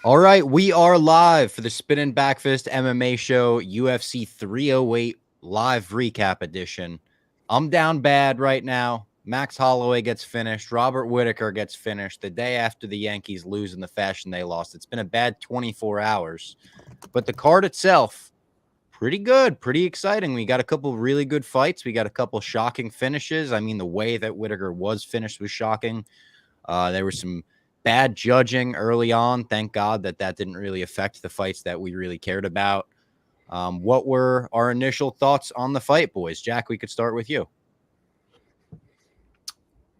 All right, we are live for the Spin and Backfist MMA show, UFC 308 live recap edition. I'm down bad right now. Max Holloway gets finished. Robert Whittaker gets finished the day after the Yankees lose in the fashion they lost. It's been a bad 24 hours, but the card itself, pretty good, pretty exciting. We got a couple really good fights. We got a couple shocking finishes. I mean, the way that Whittaker was finished was shocking. There was some bad judging early on. Thank God that didn't really affect the fights that we really cared about. What were our initial thoughts on the fight, boys? Jack, we could start with you.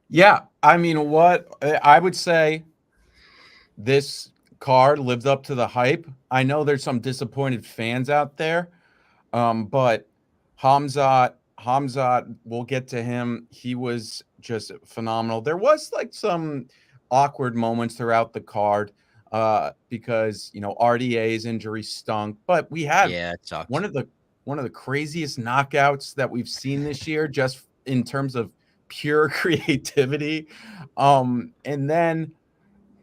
Yeah, I mean, what I would say, this card lived up to the hype. I know there's some disappointed fans out there, but Khamzat, we'll get to him. He was just phenomenal. There was like some awkward moments throughout the card because RDA's injury stunk, but we had Yeah, it sucked. one of the craziest knockouts that we've seen this year, just in terms of pure creativity. And then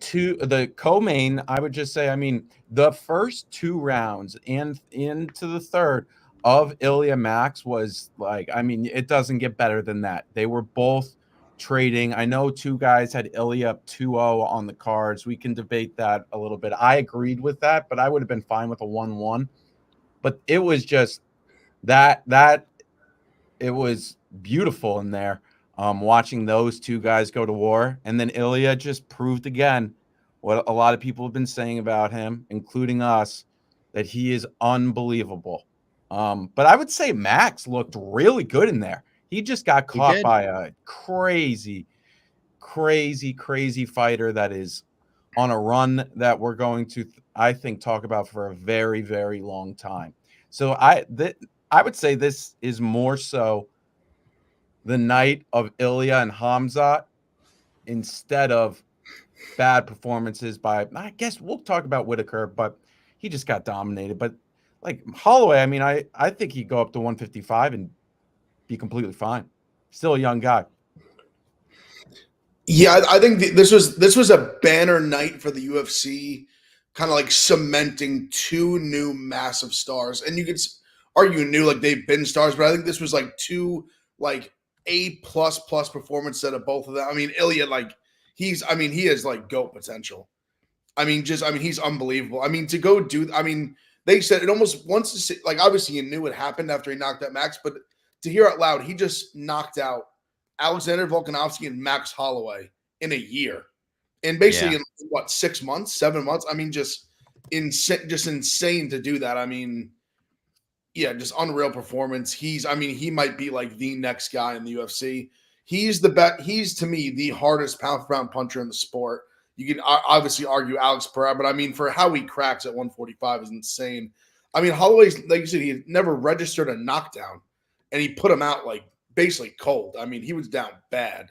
to the co-main, I would just say, I mean, the first two rounds and into the third of Ilia Max was like, I mean, it doesn't get better than that. They were both trading. I know two guys had Ilia up 2-0 on the cards. We can debate that a little bit. I agreed with that, but I would have been fine with a 1-1. But it was just that it was beautiful in there. Watching those two guys go to war. And then Ilia just proved again what a lot of people have been saying about him, including us, that he is unbelievable. But I would say Max looked really good in there. He just got caught by a crazy fighter that is on a run that we're going to, I think, talk about for a very, very long time. So I would say this is more so the night of Ilia and Khamzat instead of bad performances by, I guess we'll talk about Whittaker, but he just got dominated. But like Holloway, I mean, I think he'd go up to 155 and be completely fine. Still a young guy. Yeah, I think this was a banner night for the UFC, kind of like cementing two new massive stars. And you could argue new, like they've been stars, but I think this was like two like A++ performance out of both of them. I mean, Ilia, like he has like GOAT potential. I mean, he's unbelievable. I mean, to go do, I mean, they said it almost once to say, like obviously you knew it happened after he knocked out Max, but to hear out loud, he just knocked out Alexander Volkanovski and Max Holloway in a year, and basically in what 6 months, 7 months. I mean, just insane to do that. I mean, yeah, just unreal performance. He might be like the next guy in the UFC. He's the best. He's to me the hardest pound for pound puncher in the sport. You can obviously argue Alex Pereira, but I mean, for how he cracks at 145 is insane. I mean, Holloway's, like you said, he never registered a knockdown, and he put him out like basically cold. I mean, he was down bad.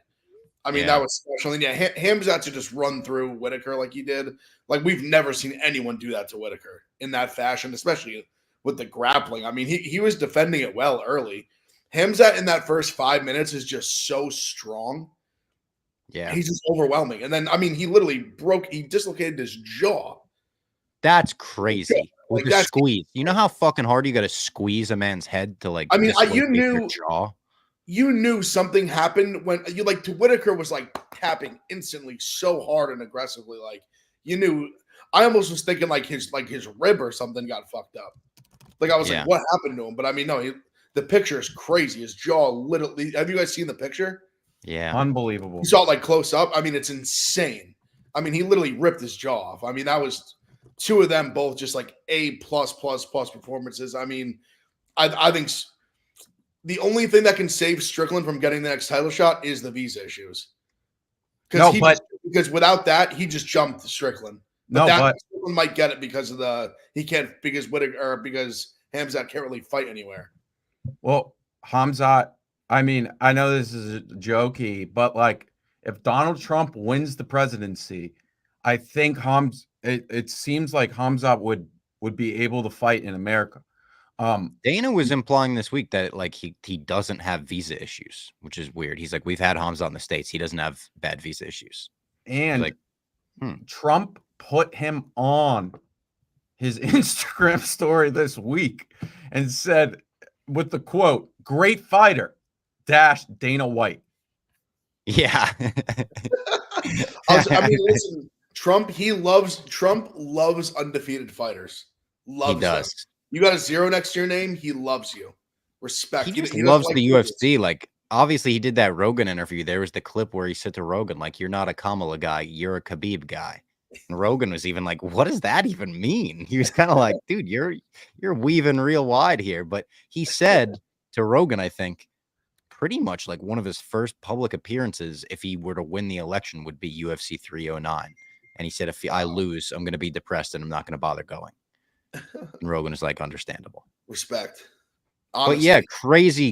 I mean, that was special. And yeah, Khamzat to just run through Whittaker like he did. Like, we've never seen anyone do that to Whittaker in that fashion, especially with the grappling. I mean, he was defending it well early. Khamzat in that first 5 minutes is just so strong. Yeah. He's just overwhelming. And then, I mean, he dislocated his jaw. That's crazy. With the squeeze. You know how fucking hard you got to squeeze a man's head to like, I mean, you knew jaw? You knew something happened when you like to Whittaker was like tapping instantly so hard and aggressively. Like you knew, I almost was thinking like his rib or something got fucked up. Like I was like, what happened to him? But I mean, no, the picture is crazy. His jaw literally. Have you guys seen the picture? Yeah, unbelievable. You saw it like close up. I mean, it's insane. I mean, he literally ripped his jaw off. I mean, that was two of them both just like A++ performances. I mean, I think the only thing that can save Strickland from getting the next title shot is the visa issues. Because without that, he just jumped Strickland. But Strickland might get it because because Khamzat can't really fight anywhere. Well, Khamzat, I mean, I know this is jokey, but like if Donald Trump wins the presidency, I think it seems like Khamzat would be able to fight in America. Dana was implying this week that like he doesn't have visa issues, which is weird. He's like, we've had Khamzat in the States. He doesn't have bad visa issues. And like, Trump put him on his Instagram story this week and said, with the quote, "Great fighter, Dana White." Yeah. I mean, listen, Trump loves undefeated fighters. He Loves them. does. You got a 0 next to your name, he loves you. Respect. He just doesn't loves like the losers. UFC. Like, obviously, he did that Rogan interview. There was the clip where he said to Rogan, like, "You're not a Kamala guy, you're a Khabib guy." And Rogan was even like, "What does that even mean?" He was kind of like, "Dude, you're weaving real wide here." But he said to Rogan, I think, pretty much like one of his first public appearances, if he were to win the election, would be UFC 309. And he said, "If I lose, I'm going to be depressed and I'm not going to bother going." And Rogan is like, understandable. Respect. But Honestly. yeah,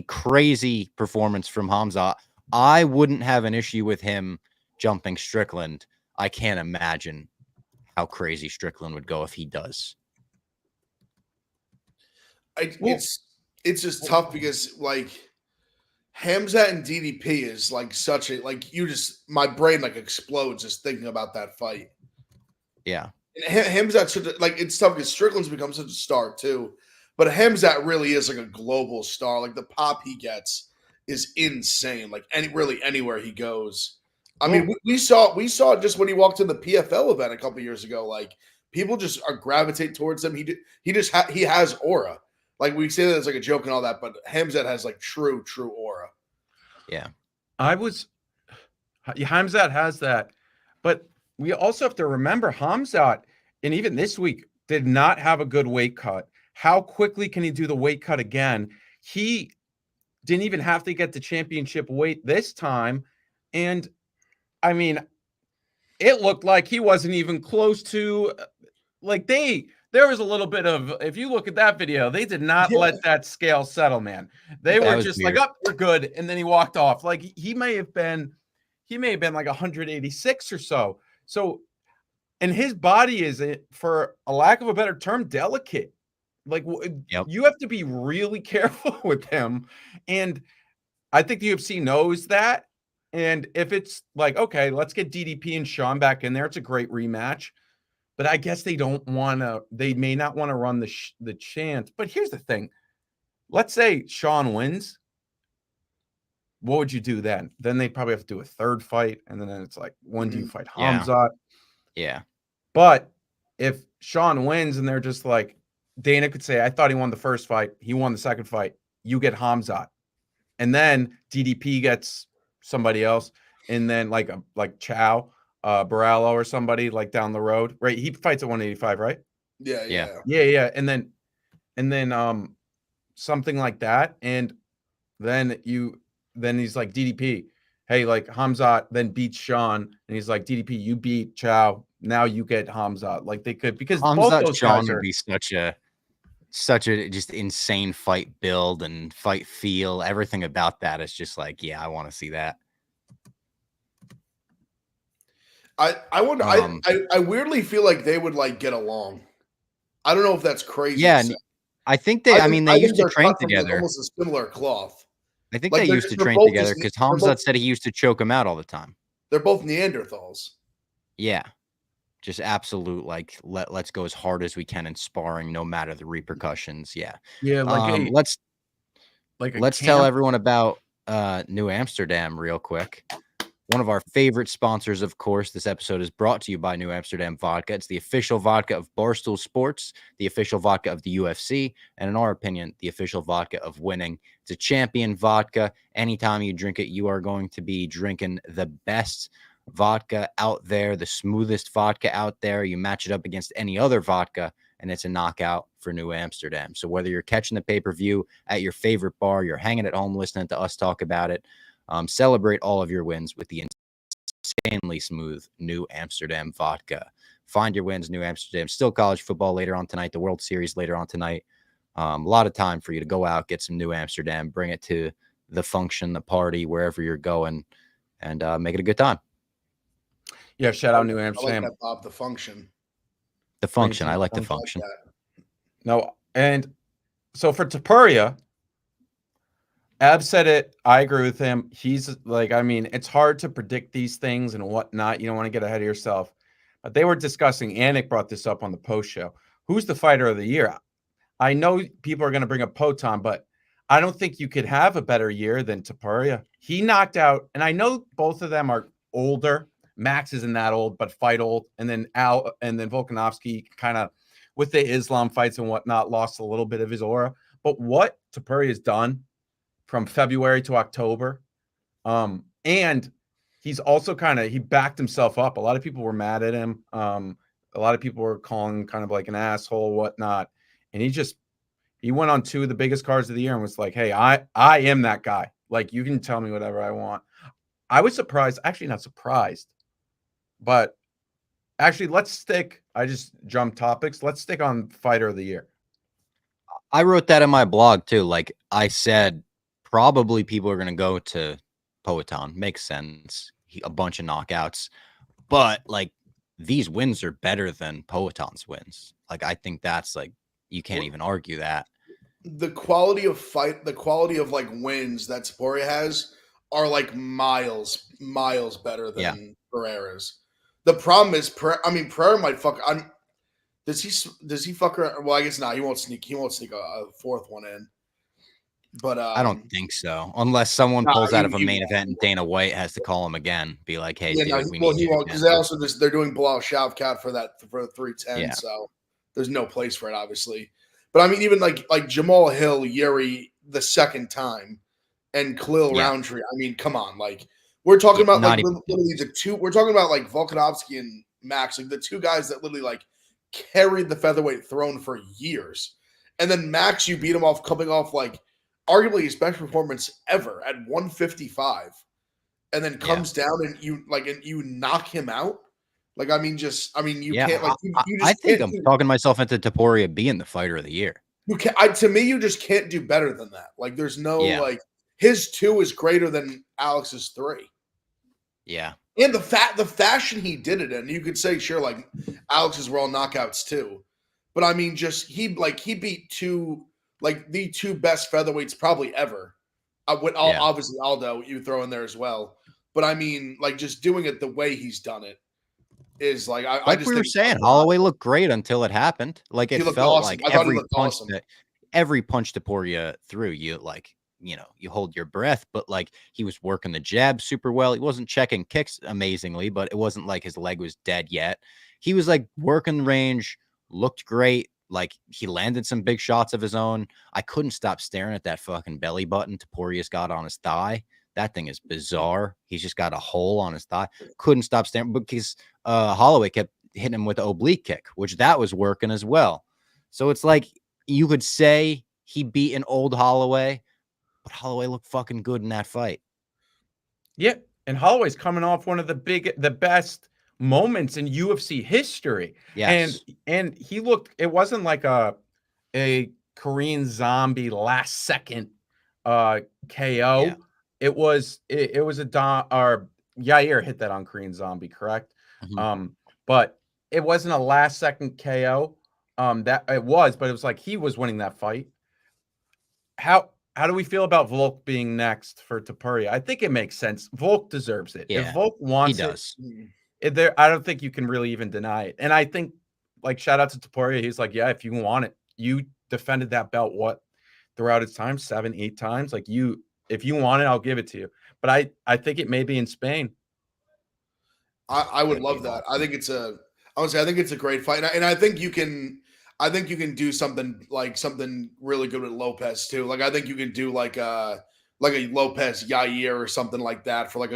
crazy performance from Khamzat. I wouldn't have an issue with him jumping Strickland. I can't imagine how crazy Strickland would go if he does. It's just tough because like Khamzat and DDP is like such a like my brain like explodes just thinking about that fight. Yeah. And Khamzat should like it's tough because Strickland's become such a star too. But Khamzat really is like a global star. Like the pop he gets is insane. Like anywhere he goes. I mean, we saw just when he walked in the PFL event a couple years ago. Like people just are gravitate towards him. He has aura. Like we say that as like a joke and all that, but Khamzat has like true aura. Yeah, Khamzat has that, but we also have to remember Khamzat, and even this week did not have a good weight cut. How quickly can he do the weight cut again? He didn't even have to get the championship weight this time. And I mean, it looked like he wasn't even close to like there was a little bit of, if you look at that video, they did not let that scale settle, man. They were just weird. Like, you're good. And then he walked off. Like he may have been like 186 or so. So, and his body is, for a lack of a better term, delicate. Like you have to be really careful with him. And I think the UFC knows that. And if it's like, okay, let's get DDP and Sean back in there, it's a great rematch. But I guess they may not want to run the chance. But here's the thing. Let's say Sean wins. What would you do then? Then they probably have to do a third fight. And then it's like, when do you fight Khamzat? Yeah. But if Sean wins and they're just like, Dana could say, I thought he won the first fight. He won the second fight. You get Khamzat. And then DDP gets somebody else. And then like Chow, Barallo or somebody like down the road, right? He fights at 185, right? Yeah. And then something like that. And then he's like, DDP, hey, like Khamzat then beats Sean. And he's like, DDP, you beat Chow. Now you get Khamzat. Like they could, because both those Sean guys would be such a just insane fight build and fight feel. Everything about that is just like, yeah, I want to see that. I wonder. I weirdly feel like they would like get along. I don't know if that's crazy. Yeah, I think they. I mean, they used to train together. Almost a similar cloth. I think they used to train together because Khamzat said he used to choke him out all the time. They're both Neanderthals. Yeah, just absolute like let's go as hard as we can in sparring, no matter the repercussions. Yeah. Like let's tell everyone about New Amsterdam real quick. One of our favorite sponsors, of course. This episode is brought to you by New Amsterdam Vodka. It's the official vodka of Barstool Sports, the official vodka of the UFC, and in our opinion, the official vodka of winning. It's a champion vodka. Anytime you drink it, you are going to be drinking the best vodka out there, the smoothest vodka out there. You match it up against any other vodka, and it's a knockout for New Amsterdam. So whether you're catching the pay-per-view at your favorite bar, you're hanging at home listening to us talk about it, celebrate all of your wins with the insanely smooth New Amsterdam vodka. Find your wins, New Amsterdam. Still college football later on tonight, the World Series later on tonight. A lot of time for you to go out, get some New Amsterdam, bring it to the function, the party, wherever you're going, and make it a good time. Yeah, shout out New Amsterdam. I like that, Bob, the function. The function. I like the function. No, and so for Topuria, Ab said it. I agree with him. He's like, I mean, it's hard to predict these things and whatnot. You don't want to get ahead of yourself. they were discussing, Anik brought this up on the post show. Who's the fighter of the year? I know people are going to bring up Poton, but I don't think you could have a better year than Topuria. He knocked out, and I know both of them are older. Max isn't that old, but fight old. And then Volkanovski kind of, with the Islam fights and whatnot, lost a little bit of his aura. But what Topuria has done from February to October, and he's also he backed himself up. A lot of people were mad at him. A lot of people were calling him kind of like an asshole, whatnot. And he went on 2 of the biggest cards of the year and was like, hey, I am that guy. Like, you can tell me whatever I want. I was surprised, actually not surprised, but actually I just jumped topics. Let's stick on fighter of the year. I wrote that in my blog too. Like I said, probably people are going to go to Poatan. Makes sense. A bunch of knockouts, but like these wins are better than Poatan's wins. Like, I think that's like, you can't even argue that. The quality of like wins that Topuria has are like miles better than Pereira's. The problem is, Pereira might fuck. Does he fuck around? Well, I guess not. He won't sneak a 4th one in. But I don't think so, unless someone pulls out of a main event and Dana White has to call him again, be like, "Hey, dude, we need you." Because they're doing Bilal Shavkat for 310, so there's no place for it, obviously. But I mean, even like Jamal Hill, Yuri the second time, and Khalil Roundtree. I mean, come on, like we're talking about like literally the 2. We're talking about like Volkanovski and Max, like the 2 guys that literally like carried the featherweight throne for years, and then Max, you beat him off coming off like arguably his best performance ever at 155, and then comes down and you knock him out. Like, I mean, you can't like you just. I think I'm talking myself into Topuria being the fighter of the year. You can't. To me, you just can't do better than that. Like, there's no like his 2 is greater than Alex's 3. Yeah, and the fashion he did it in, you could say sure, like Alex's were all knockouts too, but I mean, just he beat 2. Like the 2 best featherweights probably ever. Obviously Aldo you throw in there as well, but I mean, like just doing it the way he's done it is like I just we were saying, Holloway looked great until it happened. Like it felt awesome. like every punch Topuria threw, you like, you know, you hold your breath, but like he was working the jab super well. He wasn't checking kicks amazingly, but it wasn't like his leg was dead yet. He was like working range, looked great. Like he landed some big shots of his own. I couldn't stop staring at that fucking belly button Topuria's got on his thigh. That thing is bizarre. He's just got a hole on his thigh. Couldn't stop staring because Holloway kept hitting him with the oblique kick, which that was working as well. So it's like you could say he beat an old Holloway, but Holloway looked fucking good in that fight. Yeah, and Holloway's coming off one of the best moments in UFC history. Yes. And he looked, it wasn't like a Korean Zombie last second KO. Yeah. It was a Yair hit that on Korean Zombie, correct? Mm-hmm. But it wasn't a last second KO. But it was like he was winning that fight. How do we feel about Volk being next for Topuria? I think it makes sense. Volk deserves it. Yeah, if Volk wants it, I don't think you can really even deny it. And I think, like, shout out to Topuria. He's like, yeah, if you want it, you defended that belt throughout its time, 7-8 times. Like, if you want it, I'll give it to you. But I think it may be in Spain. I would love that. I think it's a great fight, and I think you can. I think you can do something really good with Lopez too. Like I think you can do like a Lopez Yair or something like that for like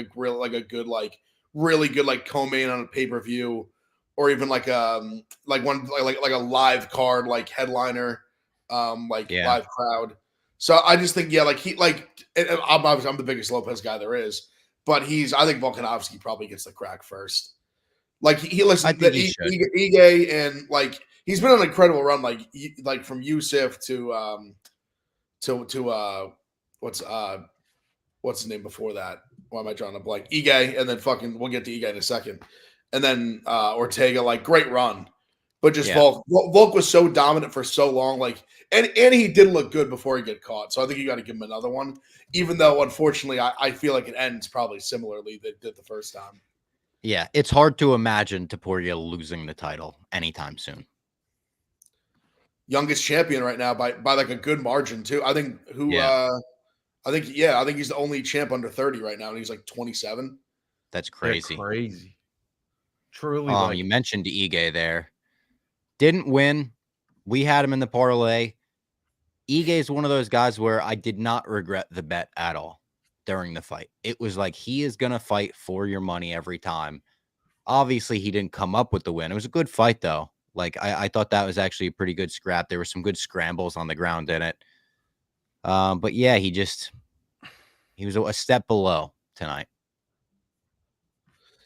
really good co-main on a pay-per-view, or even like a live card, like headliner, live crowd. So I just think I'm the biggest Lopez guy there is, but I think Volkanovski probably gets the crack first. Like he listened to Ige and like. He's been on an incredible run, like from Yusuf to what's his name before that? Why am I drawing a blank? Ige, and then we'll get to Ige in a second, and then Ortega, like great run, but just Volk was so dominant for so long, like and he did look good before he get caught, so I think you got to give him another one, even though unfortunately I feel like it ends probably similarly that did the first time. Yeah, it's hard to imagine Topuria losing the title anytime soon. Youngest champion right now by like a good margin too. I think I think he's the only champ under 30 right now, and he's like 27. That's They're crazy. crazy. Truly, You mentioned Ige there. Didn't win. We had him in the parlay. Ige is one of those guys where I did not regret the bet at all during the fight. It was like he is going to fight for your money every time. Obviously, he didn't come up with the win. It was a good fight, though. Like, I thought that was actually a pretty good scrap. There were some good scrambles on the ground in it. But yeah, he was a step below tonight.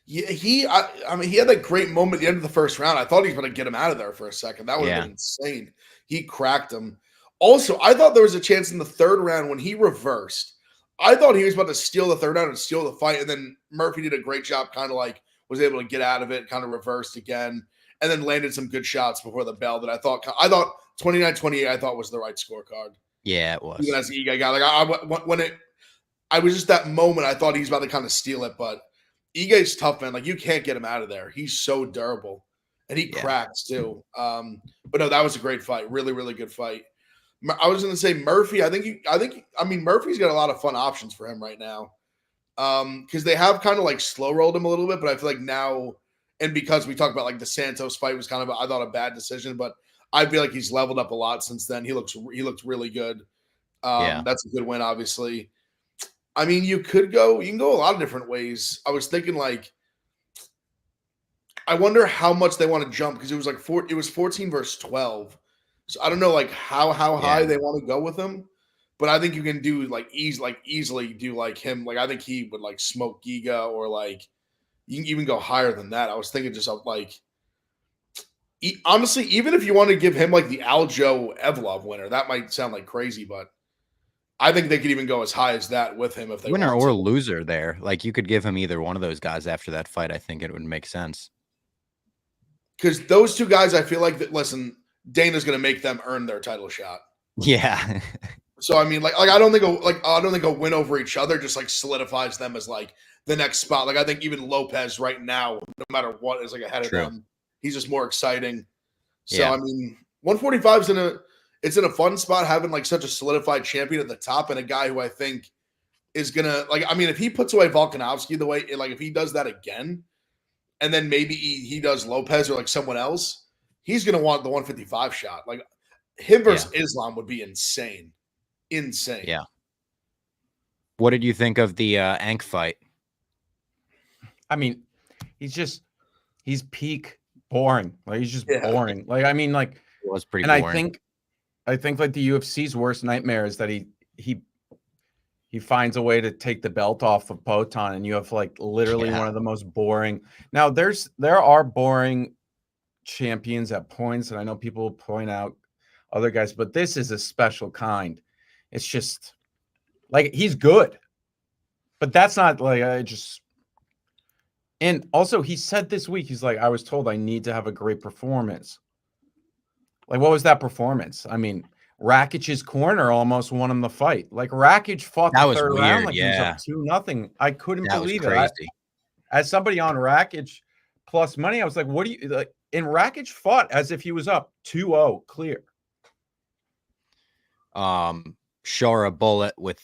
Yeah, I mean, he had that great moment at the end of the first round. I thought he was going to get him out of there for a second. That would have been insane. He cracked him. Also, I thought there was a chance in the third round when he reversed. I thought he was about to steal the third round and steal the fight, and then Murphy did a great job, kind of like was able to get out of it, kind of reversed again, and then landed some good shots before the bell that I thought 29-28 I thought was the right scorecard. Yeah, it was. Even as the Ige guy, like I was just that moment I thought he was about to kind of steal it, but Ige's tough, man. Like, you can't get him out of there. He's so durable, and he cracks too. But no, that was a great fight. Really, really good fight. I was going to say Murphy. I mean, Murphy's got a lot of fun options for him right now. Because they have kind of like slow rolled him a little bit, but I feel like now, and because we talked about like the Santos fight was kind of, I thought, a bad decision, but I feel like he's leveled up a lot since then. He looked really good. That's a good win, obviously. I mean, you can go a lot of different ways. I was thinking, like, I wonder how much they want to jump, because it was like it was 14 versus 12. So I don't know like how high they want to go with him. But I think you can do easily do like him. Like, I think he would like smoke Giga, or like you can even go higher than that. I was thinking just of like, honestly, even if you want to give him like the Aljo Evlov winner, that might sound like crazy, but I think they could even go as high as that with him if they winner want or to. loser there. Like, you could give him either one of those guys after that fight. I think it would make sense. Because those two guys, I feel like that. Listen, Dana's going to make them earn their title shot. Yeah. So I mean, like I don't think a win over each other just like solidifies them as like the next spot. Like, I think even Lopez right now, no matter what, is like ahead of them. He's just more exciting. So I mean, 145 is in a fun spot, having like such a solidified champion at the top, and a guy who I think is gonna, like, I mean, if he puts away Volkanovski the way, like, if he does that again, and then maybe he does Lopez or like someone else, he's gonna want the 155 shot. Like, him versus Islam would be insane. Yeah. What did you think of the Ank fight? I mean, he's peak boring. Like, he's just boring. Like, I mean, like, it was pretty boring. I think like the UFC's worst nightmare is that he finds a way to take the belt off of Poton, and you have like literally one of the most boring. Now there are boring champions at points, and I know people point out other guys, but this is a special kind. It's just like, he's good, but that's not like, and also he said this week, he's like, I was told I need to have a great performance. Like, what was that performance? I mean, Rakic's corner almost won him the fight. Like, Rakic fought the third round like he was up 2-0. I couldn't believe it. As somebody on Rakic plus money, I was like, what do you like? And Rakic fought as if he was up 2-0 clear. Shara Bullet with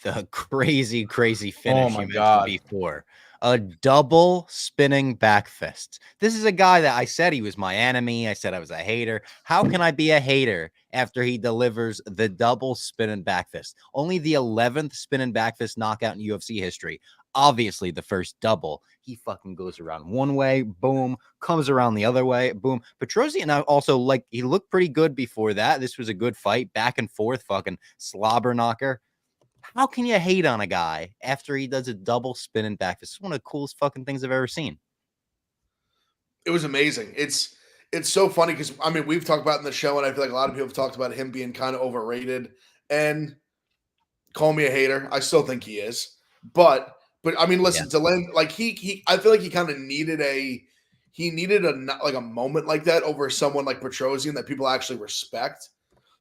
the crazy finish you mentioned before. A double spinning back fist. This is a guy that I said he was my enemy. I said I was a hater. How can I be a hater after he delivers the double spinning back fist? Only the 11th spinning back fist knockout in UFC history. Obviously, the first double. He fucking goes around one way, boom, comes around the other way, boom. Petrosyan also, like, he looked pretty good before that. This was a good fight, back and forth, fucking slobber knocker. How can you hate on a guy after he does a double spin and back fist? It's one of the coolest fucking things I've ever seen. It was amazing. It's so funny because, I mean, we've talked about it in the show, and I feel like a lot of people have talked about him being kind of overrated. And call me a hater, I still think he is. But I mean, listen, to Len, like I feel like he kind of needed a moment like that over someone like Petrosyan that people actually respect.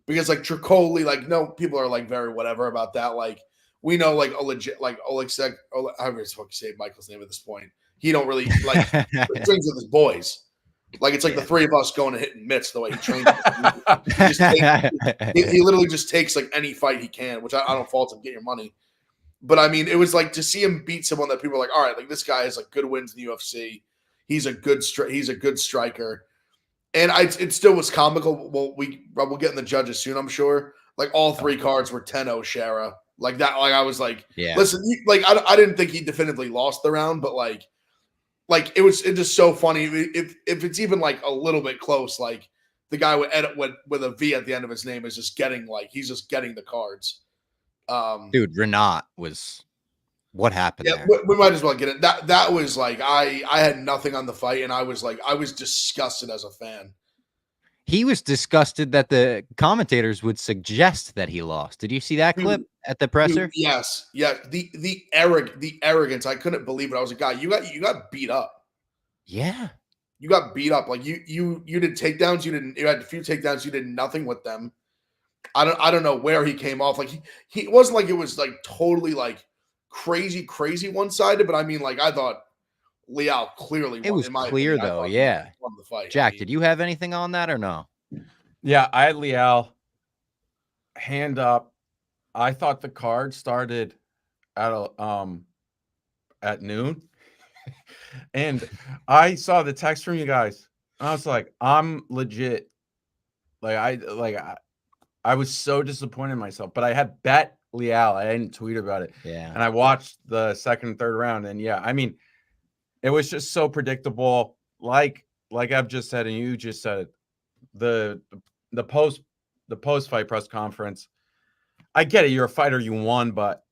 Because like Tricoli, like, no, people are like very whatever about that. Like, we know like a legit, like Oleksek, however it's fucking say Michael's name at this point. he don't really like trains with his boys. Like it's like Yeah. the three of us going to hit and mitts the way he trains. He literally just takes like any fight he can, which I don't fault him. Get your money. But I mean, it was like to see him beat someone that people are like, all right, like this guy has like good wins in the UFC. He's a good striker, and it still was comical. We'll get in the judges soon, I'm sure. Like all three cards were 10-0 Shara. Like that. Like I was like, Yeah. listen, like I didn't think he definitively lost the round, but like it's just so funny. If it's even like a little bit close, like the guy with a V at the end of his name is just getting he's just getting the cards. Dude, Renat was what happened there? We might as well get it. That was like I had nothing on the fight, and I was disgusted as a fan. He was disgusted that the commentators would suggest that he lost. Did you see that clip at the presser? Yes. The arrogance. I couldn't believe it. I was like, God, you got beat up. Yeah. You got beat up. Like you did takedowns. You had a few takedowns. You did nothing with them. I don't know where he came off. Like he wasn't like it was like totally like crazy one-sided, but I mean, like I thought Liao clearly won. It was clear though, yeah. Won the fight. Jack, did you have anything on that or no? Yeah, I had Liao hand up. I thought the card started at noon, and I saw the text from you guys. I was like, I'm legit. I was so disappointed in myself, but I had bet Liao. I didn't tweet about it. Yeah. And I watched the second and third round, and yeah, I mean, it was just so predictable. Like I've just said, and you just said it. The post fight press conference. I get it. You're a fighter. You won, but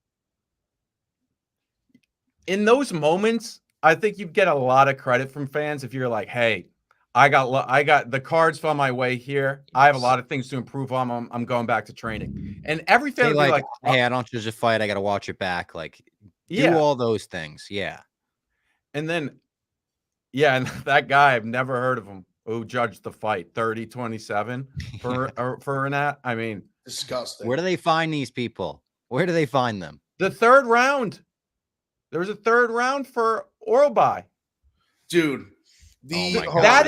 in those moments, I think you get a lot of credit from fans if you're like, "Hey, I got the cards from my way here. I have a lot of things to improve on. I'm going back to training." And every fan would be like, "Hey, I don't judge a fight. I got to watch it back." Like, do all those things. Yeah. And then, and that guy, I've never heard of him, who judged the fight 30-27 for Renat. I mean, disgusting. Where do they find these people? Where do they find them? The third round. There was a third round for Orlby. Dude, that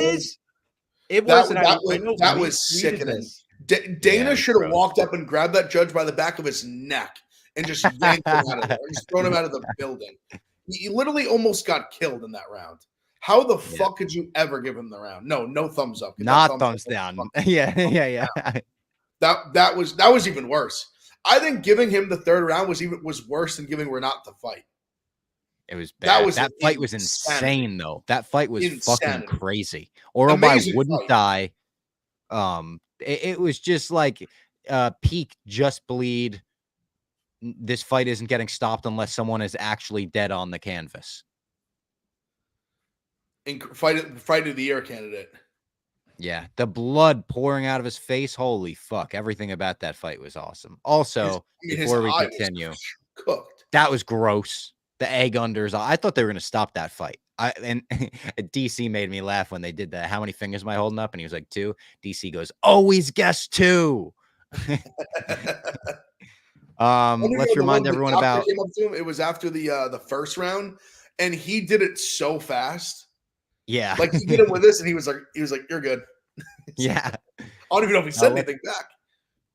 was sickening. Dana should have walked up and grabbed that judge by the back of his neck and just yanked him out of there, just thrown him out of the building. He literally almost got killed in that round. How the fuck could you ever give him the round? No thumbs up. Not thumbs down. Yeah. That was even worse. I think giving him the third round was worse than giving Renat the fight. It was bad. That fight was insane, though. That fight was fucking crazy. Orlby wouldn't die. It was just like peak just bleed. This fight isn't getting stopped unless someone is actually dead on the canvas. Fight of the year candidate. Yeah, the blood pouring out of his face. Holy fuck. Everything about that fight was awesome. Also, before we continue, that was gross. The egg unders. I thought they were going to stop that fight. And DC made me laugh when they did that. How many fingers am I holding up? And he was like 2. DC goes, always guess 2. Let's remind everyone about. It was after the first round, and he did it so fast. Yeah, like he did it with this, and he was like, "You're good." Yeah, I don't even know if he said anything back.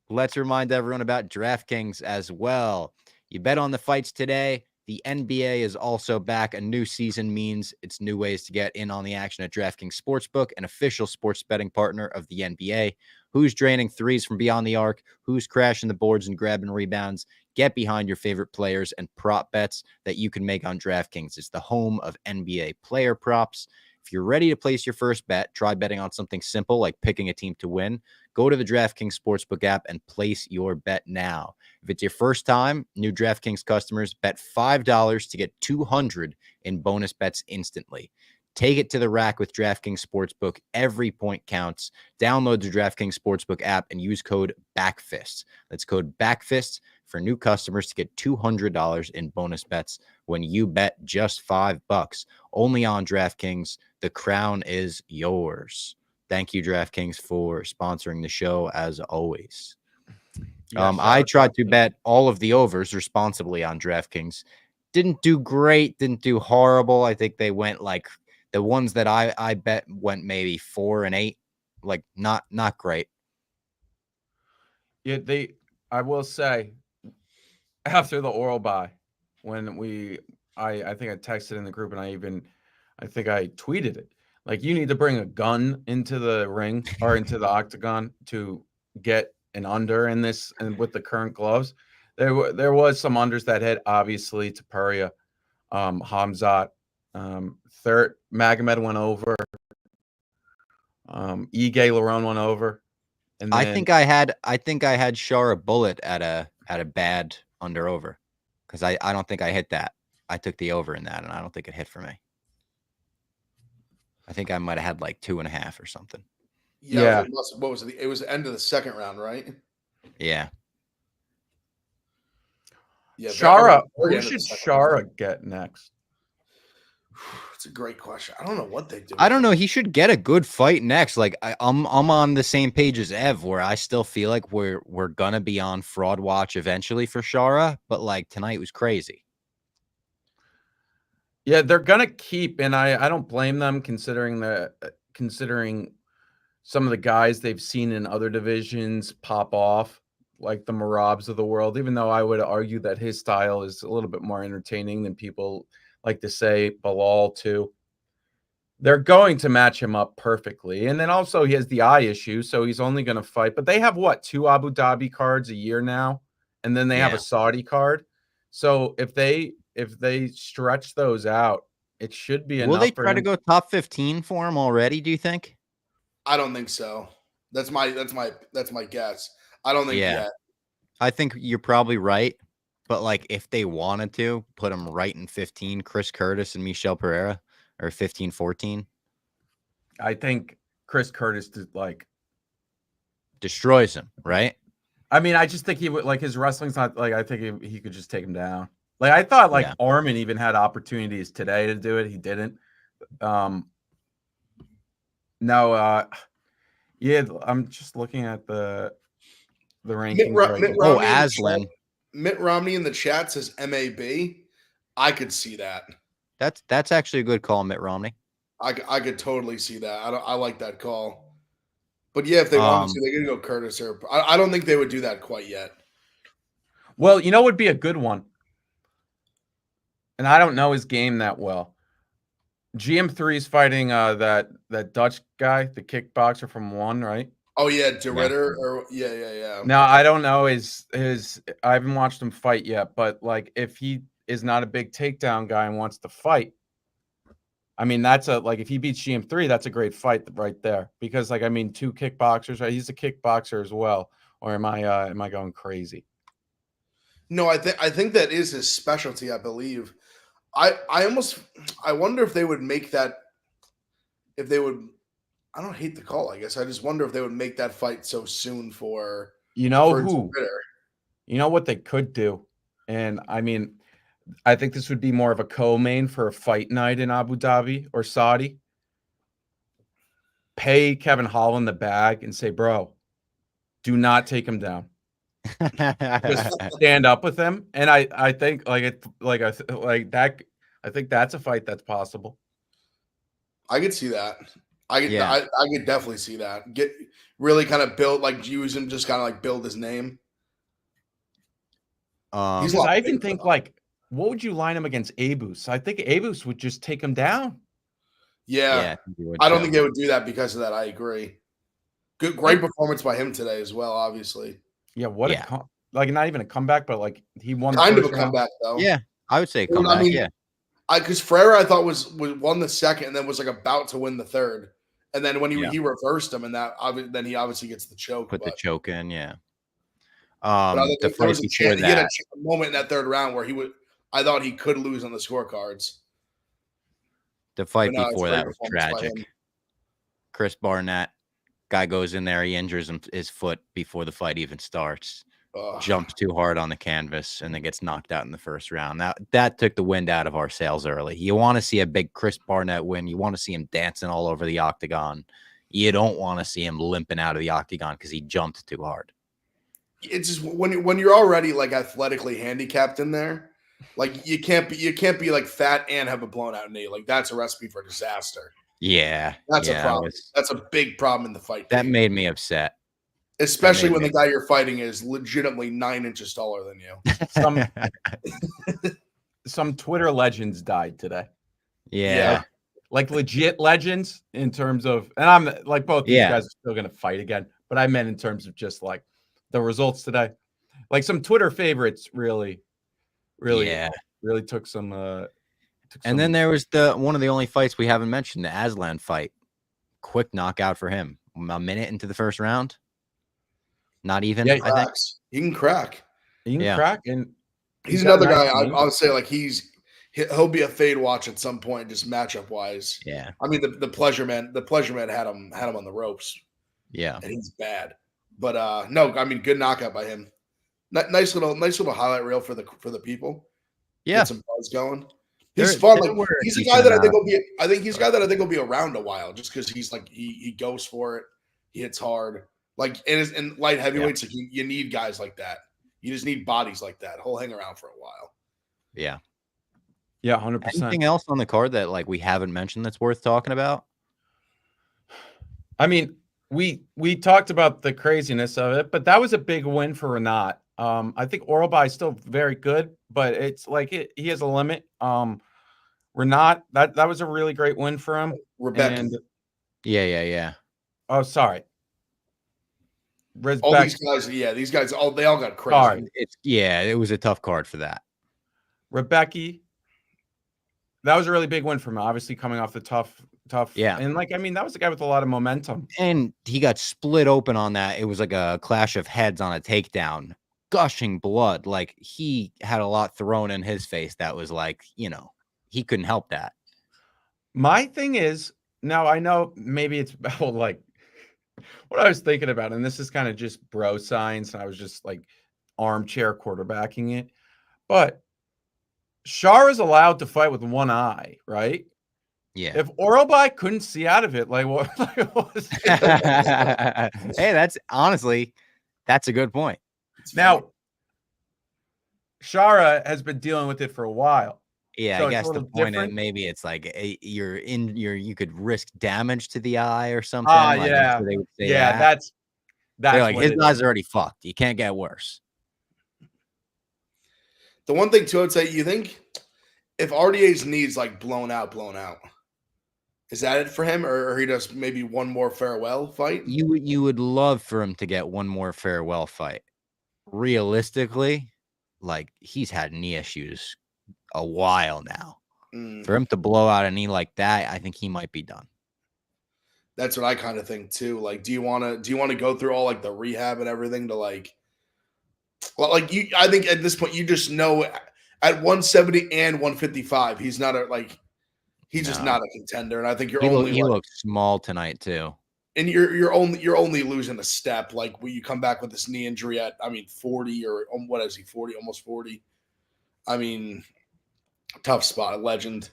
Let's remind everyone about DraftKings as well. You bet on the fights today. The NBA is also back. A new season means it's new ways to get in on the action at DraftKings Sportsbook, an official sports betting partner of the NBA. Who's draining threes from beyond the arc? Who's crashing the boards and grabbing rebounds? Get behind your favorite players and prop bets that you can make on DraftKings. It's the home of NBA player props. If you're ready to place your first bet, try betting on something simple like picking a team to win. Go to the DraftKings Sportsbook app and place your bet now. If it's your first time, new DraftKings customers bet $5 to get $200 in bonus bets instantly. Take it to the rack with DraftKings Sportsbook. Every point counts. Download the DraftKings Sportsbook app and use code BACKFIST. That's code BACKFIST for new customers to get $200 in bonus bets when you bet just $5. Only on DraftKings. The crown is yours. Thank you, DraftKings, for sponsoring the show as always. I tried to bet all of the overs responsibly on DraftKings. didn't do great, didn't do horrible. I think they went like the ones that I bet went maybe 4-8, like not great. Yeah, I will say, after the oral buy, when I think I texted in the group, and I think I tweeted it. Like, you need to bring a gun into the ring or into the octagon to get an under in this, and with the current gloves. There was some unders that hit, obviously. Topuria, Khamzat, third Magomed went over. Lerone went over. And then, I think I had Shara Bullet at a bad under over, because I don't think I hit that. I took the over in that, and I don't think it hit for me. I think I might have had like 2.5 or something. Yeah. What was it? It was the end of the second round, right? Yeah. Yeah. Shara, who should Shara get next? It's a great question. I don't know what they do. I don't know. He should get a good fight next. Like I'm on the same page as Ev, where I still feel like we're gonna be on fraud watch eventually for Shara, but like tonight was crazy. Yeah, they're gonna keep, and I don't blame them, considering some of the guys they've seen in other divisions pop off, like the Marabs of the world. Even though I would argue that his style is a little bit more entertaining than people like to say. Bilal too. They're going to match him up perfectly, and then also he has the eye issue, so he's only going to fight. But they have what, 2 Abu Dhabi cards a year now, and then they have a Saudi card. So if they stretch those out, it should be enough. Will they try to go top 15 for him already, do you think? I don't think so. That's my guess. I don't think yet. I think you're probably right. But like, if they wanted to put him right in 15, Chris Curtis and Michel Pereira, or 15, 14. I think Chris Curtis destroys him, right? I mean, I just think he would, like, his wrestling's not like, I think he could just take him down. Like, I thought Armin even had opportunities today to do it. He didn't. No, yeah, I'm just looking at the rankings. Aslan. Mitt Romney in the chat says MAB. I could see that. That's actually a good call, Mitt Romney. I could totally see that. I like that call. But yeah, if they wanted to, they could go Curtis, or I don't think they would do that quite yet. Well, you know, would be a good one. And I don't know his game that well. GM3 is fighting that Dutch guy, the kickboxer from one, right? Oh yeah, De Ridder, or yeah. Now, I don't know his I haven't watched him fight yet, but like, if he is not a big takedown guy and wants to fight, I mean, that's if he beats GM3, that's a great fight right there. Because, like, I mean, 2 kickboxers, right? He's a kickboxer as well. Or am I going crazy? No, I think that is his specialty, I believe. I wonder if they would make that, I don't hate the call, I guess. I just wonder if they would make that fight so soon for who? You know what they could do? And I mean, I think this would be more of a co-main for a fight night in Abu Dhabi or Saudi. Pay Kevin Holland the bag and say, bro, do not take him down. Just stand up with him. And I think I think that's a fight that's possible. I could see that. I could definitely see that. Get really kind of build, like, use him, just kind of like build his name. I even think, like, what would you line him against Abus? I think Abus would just take him down. Yeah, I don't think they would do that because of that. I agree. Great performance by him today as well, obviously. Yeah, not even a comeback, but like, he won kind of a comeback though. Yeah, I would say a comeback. I mean, because Ferreira, I thought was won the second and then was like about to win the third, and then when he reversed him, and then he obviously gets the choke. The choke in, yeah. The fight before that, he had a moment in that third round where I thought he could lose on the scorecards. The fight before that was tragic. Chris Barnett, guy goes in there, he injures his foot before the fight even starts. Jumps too hard on the canvas and then gets knocked out in the first round. That took the wind out of our sails early. You want to see a big Chris Barnett win. You want to see him dancing all over the octagon. You don't want to see him limping out of the octagon because he jumped too hard. It's just when you're already like athletically handicapped in there, Like you can't be like fat and have a blown out knee. Like that's a recipe for disaster. Yeah. That's a yeah, problem. That's a big problem in the fight. that game. made me upset. Especially made when me the guy you're fighting is legitimately 9 inches taller than you. Some Twitter legends died today. Yeah. Like legit legends in terms of, and I'm like, both these Yeah. guys are still going to fight again, but I meant in terms of just like the results today. Like some Twitter favorites really took some. And then there was one of the only fights we haven't mentioned, the Aslan fight. Quick knockout for him. A minute into the first round. Not even, He I think. cracks. He can crack. He can crack, and he's another guy. I'll say like he'll be a fade watch at some point, just matchup wise. Yeah. I mean the pleasure man had him on the ropes. Yeah. And he's bad. But no, I mean good knockout by him. Nice little highlight reel for the people. Yeah. Get some buzz going. He's fun. Like he's a guy that I think he's a guy that I think will be around a while just because he's like he goes for it. He hits hard. Like in light heavyweights, like you need guys like that. You just need bodies like that. He'll hang around for a while. Yeah. Yeah, 100%. Anything else on the card that like we haven't mentioned that's worth talking about? I mean, we talked about the craziness of it, but that was a big win for Renat. I think Oralby is still very good, but it's like he has a limit. Renat, that was a really great win for him. Rebecca. Yeah. Oh, sorry. All these guys, these guys, they all got crazy. Sorry. It was a tough card for that. Rebecca, that was a really big win for him. Obviously, coming off the tough. Yeah. And like, I mean, that was a guy with a lot of momentum. And he got split open on that. It was like a clash of heads on a takedown, gushing blood. Like he had a lot thrown in his face. That was like, he couldn't help that. My thing is, now I know maybe it's about like what I was thinking about, and this is kind of just bro science, and I was just like armchair quarterbacking it. But Shara's allowed to fight with one eye, right? Yeah. If Oralby couldn't see out of it, like what? Hey, that's a good point. Now, Shara has been dealing with it for a while. Yeah, so I guess the point is maybe it's like you could risk damage to the eye or something. Like, yeah, they would say that's they're like his eye's already fucked. You can't get worse. The one thing too, I'd say, you think if RDA's knees like blown out, is that it for him, or he does maybe one more farewell fight? You would love for him to get one more farewell fight. Realistically, like he's had knee issues a while now. For him to blow out a knee like that, I think he might be done. That's what I kind of think too. Like, do you want to go through all like the rehab and everything to like, well, like I think at this point you just know at 170 and 155, he's not he's just not a contender. And I think he looks small tonight too. And you're only losing a step. Like when you come back with this knee injury at 40 or what is he 40, almost 40. I mean, tough spot, a legend.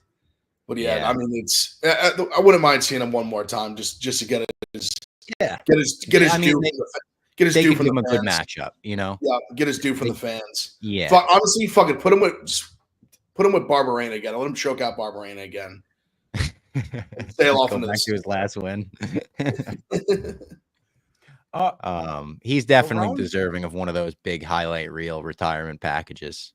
But I mean, it's I wouldn't mind seeing him one more time just to get his due. Get his due from the fans. A good matchup, Yeah, get his due from the fans. Yeah. Honestly, fucking put him with Barberena again. Let him choke out Barberena again. Sail off into back to his last win. He's definitely deserving of one of those big highlight reel retirement packages.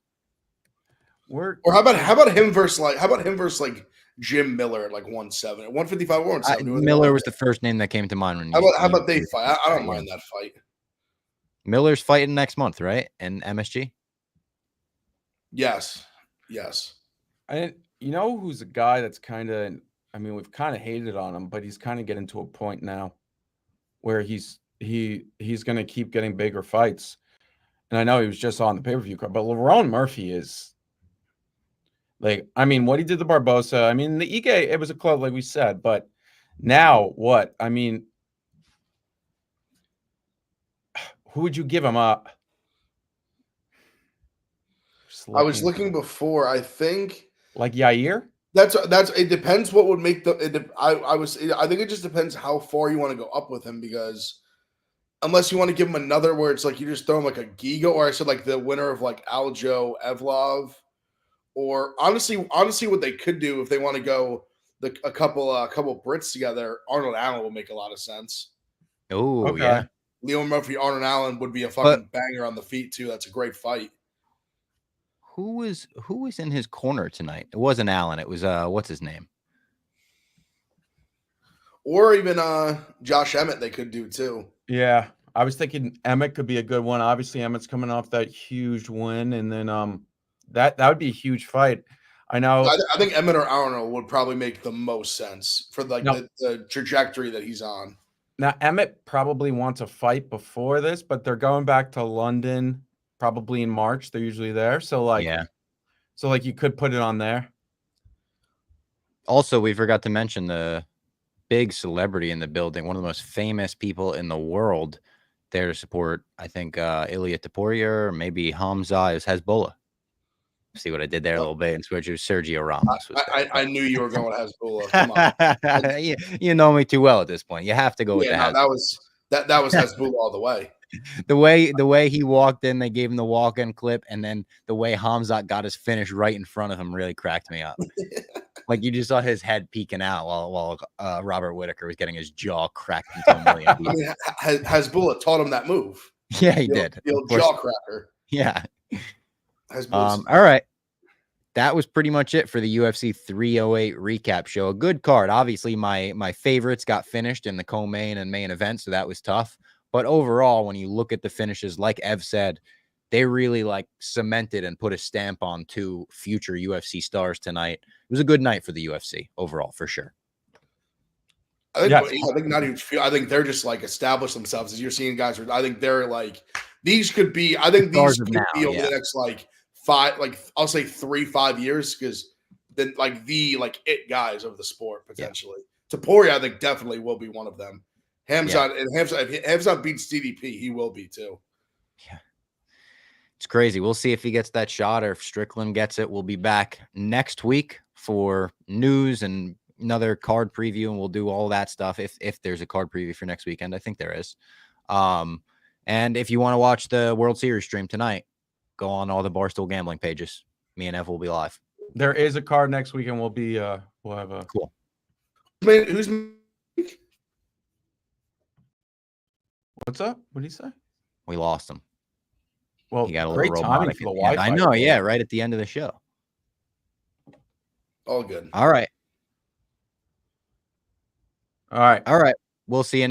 Or how about him versus like Jim Miller at like 170, 155, 170. Miller was the first name that came to mind when how about they fight? I don't mind that fight. Miller's fighting next month, right? And MSG. Yes. And who's a guy that's kind of, I mean, we've kind of hated on him, but he's kind of getting to a point now where he's going to keep getting bigger fights. And I know he was just on the pay-per-view card, but Lerone Murphy is like, I mean, what he did to Barbosa, I mean, the Ige, it was a club, like we said, but now what? I mean, who would you give him up? I was looking before. I think like Yair. That's it. Depends what would make I think it just depends how far you want to go up with him, because unless you want to give him another where it's like you just throw him like a Giga, or I said like the winner of like Aljo Evlov, Or honestly, what they could do if they want to go a couple Brits together, Arnold Allen will make a lot of sense. Oh, Okay. yeah. Lerone Murphy, Arnold Allen would be a But- fucking banger on the feet too. That's a great fight. Who was in his corner tonight? It wasn't Allen. It was what's his name? Or even Josh Emmett, they could do too. Yeah, I was thinking Emmett could be a good one. Obviously, Emmett's coming off that huge win, and then that would be a huge fight. I know. I think Emmett or Arnold would probably make the most sense for like No. the trajectory that he's on. Now Emmett probably wants a fight before this, but they're going back to London probably in March. They're usually there, so like, Yeah. so like you could put it on there. Also, we forgot to mention the big celebrity in the building, one of the most famous people in the world, there to support. I think Ilia Topuria, or maybe Khamzat. Is Hezbollah. See what I did there a little bit, and switch to Sergio Ramos. I knew you were going with Hezbollah. Come on. you know me too well at this point. You have to go with Yeah, the no, that was Hezbollah all the way. The way he walked in, they gave him the walk-in clip, and then the way Khamzat got his finish right in front of him really cracked me up. Like you just saw his head peeking out while Robert Whittaker was getting his jaw cracked into a million. I mean, Hezbollah taught him that move. Yeah, he did. The old jaw cracker. Yeah. Hezbollah. All right. That was pretty much it for the UFC 308 recap show. A good card. Obviously, my favorites got finished in the co-main and main event, so that was tough. But overall, when you look at the finishes, like Ev said, they really like cemented and put a stamp on two future UFC stars tonight. It was a good night for the UFC overall, for sure. I think not even. I think they're just like established themselves as you're seeing guys. I think they're like these could be. I think these could be over the next like 5, like I'll say 3-5 years, because then like it guys of the sport potentially. Topuria, I think definitely will be one of them. Khamzat and if Khamzat beats DDP, he will be too. Yeah. It's crazy. We'll see if he gets that shot or if Strickland gets it. We'll be back next week for news and another card preview, and we'll do all that stuff if there's a card preview for next weekend. I think there is. And if you want to watch the World Series stream tonight, go on all the Barstool gambling pages. Me and Ev will be live. There is a card next week, and we'll have a cool. Man, who's what's up? What did he say? We lost him. Well, he got a great little timing robotic for the at the end. Wi-Fi. I know, yeah, right at the end of the show. all good? All right. We'll see you next.